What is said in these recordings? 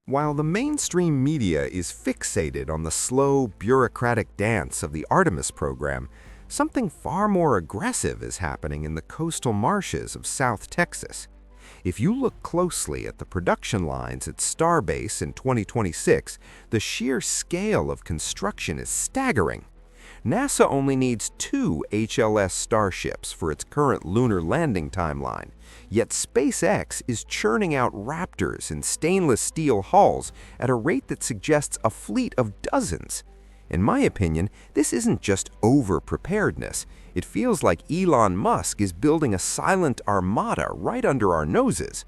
While the mainstream media is fixated on the slow, bureaucratic dance of the Artemis program, something far more aggressive is happening in the coastal marshes of South Texas. If you look closely at the production lines at Starbase in 2026, the sheer scale of construction is staggering. NASA only needs 2 HLS Starships for its current lunar landing timeline, yet SpaceX is churning out Raptors in stainless steel hulls at a rate that suggests a fleet of dozens. In my opinion, this isn't just over-preparedness. It feels like Elon Musk is building a silent armada right under our noses.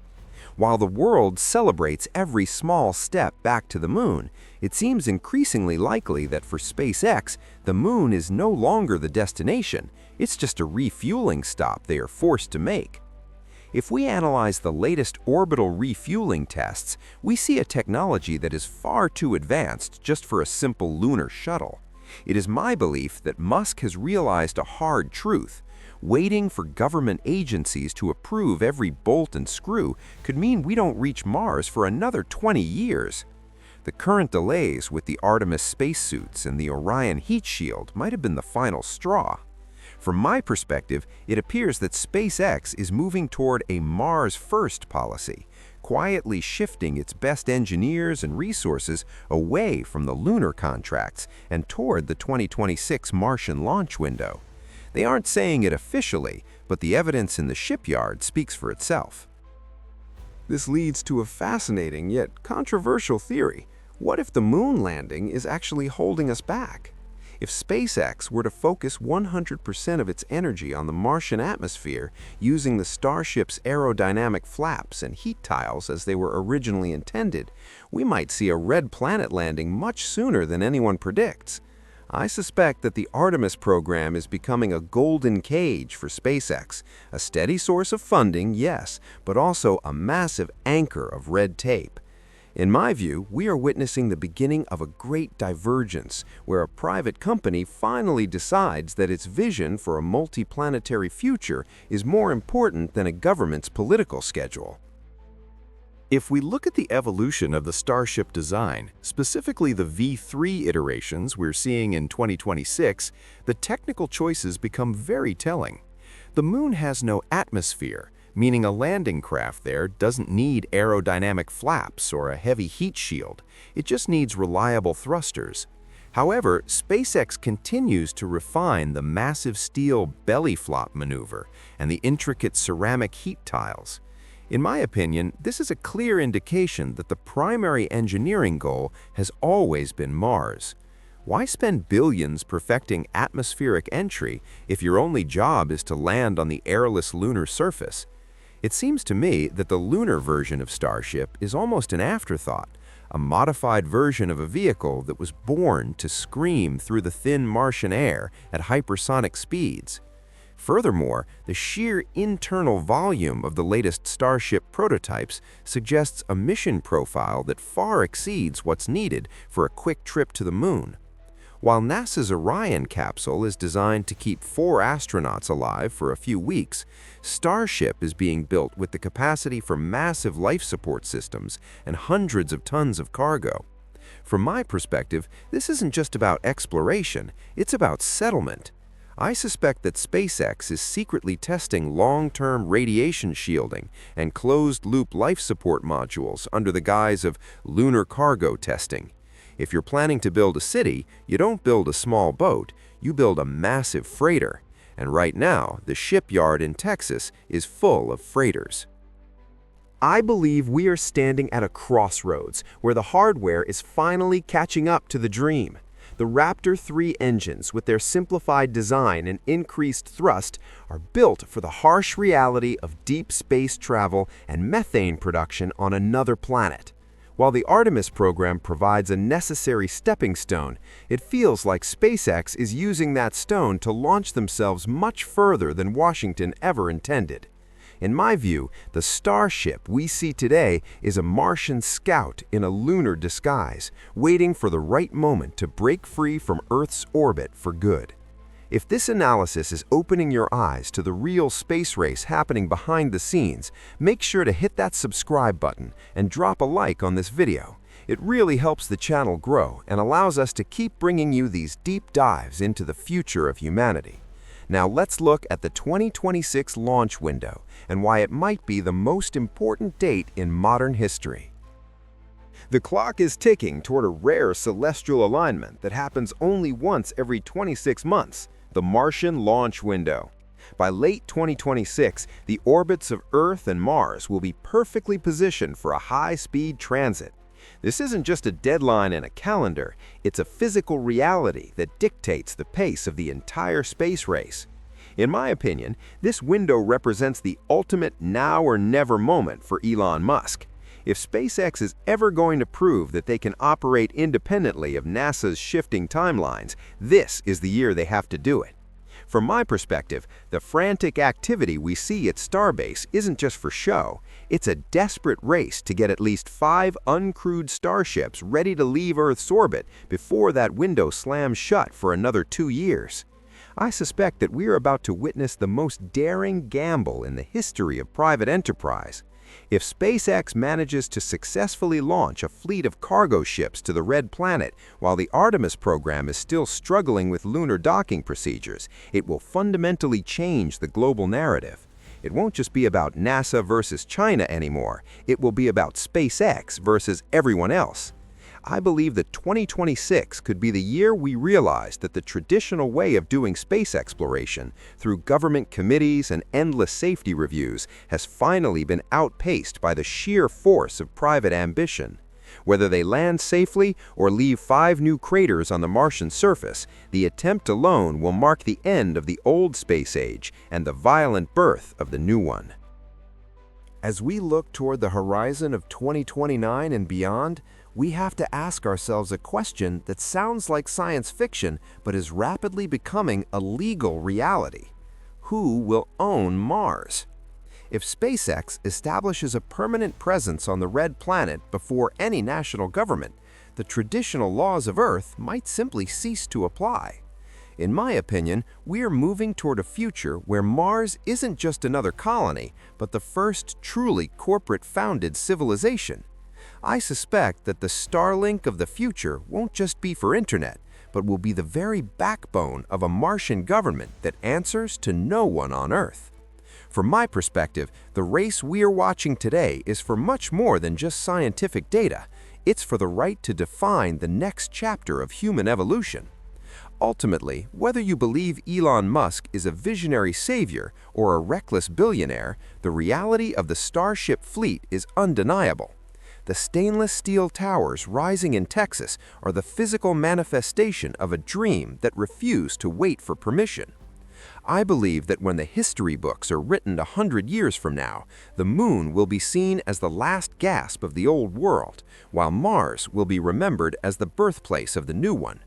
While the world celebrates every small step back to the moon, it seems increasingly likely that for SpaceX, the moon is no longer the destination. It's just a refueling stop they are forced to make. If we analyze the latest orbital refueling tests, we see a technology that is far too advanced just for a simple lunar shuttle. It is my belief that Musk has realized a hard truth. Waiting for government agencies to approve every bolt and screw could mean we don't reach Mars for another 20 years. The current delays with the Artemis spacesuits and the Orion heat shield might have been the final straw. From my perspective, it appears that SpaceX is moving toward a Mars-first policy, quietly shifting its best engineers and resources away from the lunar contracts and toward the 2026 Martian launch window. They aren't saying it officially, but the evidence in the shipyard speaks for itself. This leads to a fascinating yet controversial theory. What if the moon landing is actually holding us back? If SpaceX were to focus 100% of its energy on the Martian atmosphere, using the Starship's aerodynamic flaps and heat tiles as they were originally intended, we might see a red planet landing much sooner than anyone predicts. I suspect that the Artemis program is becoming a golden cage for SpaceX, a steady source of funding, yes, but also a massive anchor of red tape. In my view, we are witnessing the beginning of a great divergence, where a private company finally decides that its vision for a multi-planetary future is more important than a government's political schedule. If we look at the evolution of the Starship design, specifically the V3 iterations we're seeing in 2026, the technical choices become very telling. The moon has no atmosphere, meaning a landing craft there doesn't need aerodynamic flaps or a heavy heat shield. It just needs reliable thrusters. However, SpaceX continues to refine the massive steel belly flop maneuver and the intricate ceramic heat tiles. In my opinion, this is a clear indication that the primary engineering goal has always been Mars. Why spend billions perfecting atmospheric entry if your only job is to land on the airless lunar surface? It seems to me that the lunar version of Starship is almost an afterthought, a modified version of a vehicle that was born to scream through the thin Martian air at hypersonic speeds. Furthermore, the sheer internal volume of the latest Starship prototypes suggests a mission profile that far exceeds what's needed for a quick trip to the moon. While NASA's Orion capsule is designed to keep 4 astronauts alive for a few weeks, Starship is being built with the capacity for massive life support systems and hundreds of tons of cargo. From my perspective, this isn't just about exploration, it's about settlement. I suspect that SpaceX is secretly testing long-term radiation shielding and closed-loop life support modules under the guise of lunar cargo testing. If you're planning to build a city, you don't build a small boat, you build a massive freighter. And right now, the shipyard in Texas is full of freighters. I believe we are standing at a crossroads where the hardware is finally catching up to the dream. The Raptor 3 engines, with their simplified design and increased thrust, are built for the harsh reality of deep space travel and methane production on another planet. While the Artemis program provides a necessary stepping stone, it feels like SpaceX is using that stone to launch themselves much further than Washington ever intended. In my view, the Starship we see today is a Martian scout in a lunar disguise, waiting for the right moment to break free from Earth's orbit for good. If this analysis is opening your eyes to the real space race happening behind the scenes, make sure to hit that subscribe button and drop a like on this video. It really helps the channel grow and allows us to keep bringing you these deep dives into the future of humanity. Now let's look at the 2026 launch window and why it might be the most important date in modern history. The clock is ticking toward a rare celestial alignment that happens only once every 26 months, the Martian launch window. By late 2026, the orbits of Earth and Mars will be perfectly positioned for a high-speed transit. This isn't just a deadline in a calendar, it's a physical reality that dictates the pace of the entire space race. In my opinion, this window represents the ultimate now or never moment for Elon Musk. If SpaceX is ever going to prove that they can operate independently of NASA's shifting timelines, this is the year they have to do it. From my perspective, the frantic activity we see at Starbase isn't just for show. It's a desperate race to get at least 5 uncrewed starships ready to leave Earth's orbit before that window slams shut for another 2 years. I suspect that we are about to witness the most daring gamble in the history of private enterprise. If SpaceX manages to successfully launch a fleet of cargo ships to the Red Planet while the Artemis program is still struggling with lunar docking procedures, it will fundamentally change the global narrative. It won't just be about NASA versus China anymore, it will be about SpaceX versus everyone else. I believe that 2026 could be the year we realize that the traditional way of doing space exploration, through government committees and endless safety reviews, has finally been outpaced by the sheer force of private ambition. Whether they land safely or leave 5 new craters on the Martian surface, the attempt alone will mark the end of the old space age and the violent birth of the new one. As we look toward the horizon of 2029 and beyond, we have to ask ourselves a question that sounds like science fiction but is rapidly becoming a legal reality. Who will own Mars? If SpaceX establishes a permanent presence on the Red Planet before any national government, the traditional laws of Earth might simply cease to apply. In my opinion, we are moving toward a future where Mars isn't just another colony, but the first truly corporate-founded civilization. I suspect that the Starlink of the future won't just be for internet, but will be the very backbone of a Martian government that answers to no one on Earth. From my perspective, the race we are watching today is for much more than just scientific data. It's for the right to define the next chapter of human evolution. Ultimately, whether you believe Elon Musk is a visionary savior or a reckless billionaire, the reality of the Starship fleet is undeniable. The stainless steel towers rising in Texas are the physical manifestation of a dream that refused to wait for permission. I believe that when the history books are written 100 years from now, the Moon will be seen as the last gasp of the old world, while Mars will be remembered as the birthplace of the new one.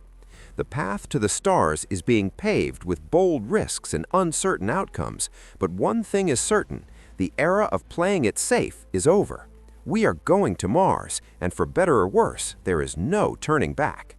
The path to the stars is being paved with bold risks and uncertain outcomes, but one thing is certain: the era of playing it safe is over. We are going to Mars, and for better or worse, there is no turning back.